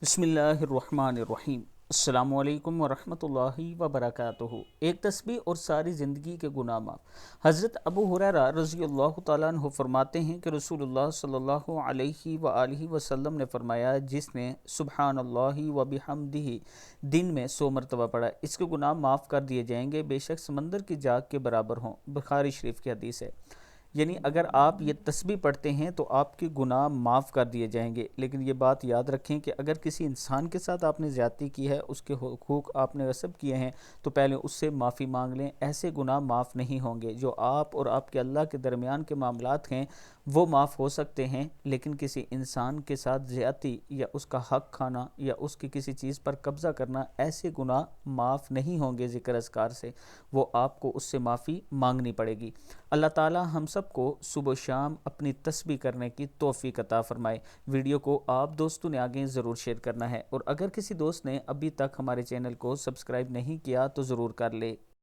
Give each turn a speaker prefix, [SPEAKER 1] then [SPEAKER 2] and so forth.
[SPEAKER 1] بسم اللہ الرحمن الرحیم۔ السلام علیکم ورحمۃ اللہ وبرکاتہ۔ ایک تسبیح اور ساری زندگی کے گناہ معاف۔ حضرت ابو ہریرہ رضی اللہ تعالیٰ عنہ فرماتے ہیں کہ رسول اللہ صلی اللہ علیہ وآلہ وسلم نے فرمایا، جس نے سبحان اللہ وبحمدہ دن میں 100 مرتبہ پڑھا، اس کے گناہ معاف کر دیے جائیں گے، بے شک سمندر کی جاگ کے برابر ہوں۔ بخاری شریف کی حدیث ہے۔ یعنی اگر آپ یہ تسبیح پڑھتے ہیں تو آپ کے گناہ معاف کر دیے جائیں گے، لیکن یہ بات یاد رکھیں کہ اگر کسی انسان کے ساتھ آپ نے زیادتی کی ہے، اس کے حقوق آپ نے غصب کیے ہیں، تو پہلے اس سے معافی مانگ لیں۔ ایسے گناہ معاف نہیں ہوں گے۔ جو آپ اور آپ کے اللہ کے درمیان کے معاملات ہیں وہ معاف ہو سکتے ہیں، لیکن کسی انسان کے ساتھ زیادتی یا اس کا حق کھانا یا اس کی کسی چیز پر قبضہ کرنا، ایسے گناہ معاف نہیں ہوں گے ذکر اذکار سے، وہ آپ کو اس سے معافی مانگنی پڑے گی۔ اللہ تعالی ہم سب کو صبح و شام اپنی تسبیح کرنے کی توفیق عطا فرمائے۔ ویڈیو کو آپ دوستوں نے آگے ضرور شیئر کرنا ہے، اور اگر کسی دوست نے ابھی تک ہمارے چینل کو سبسکرائب نہیں کیا تو ضرور کر لے۔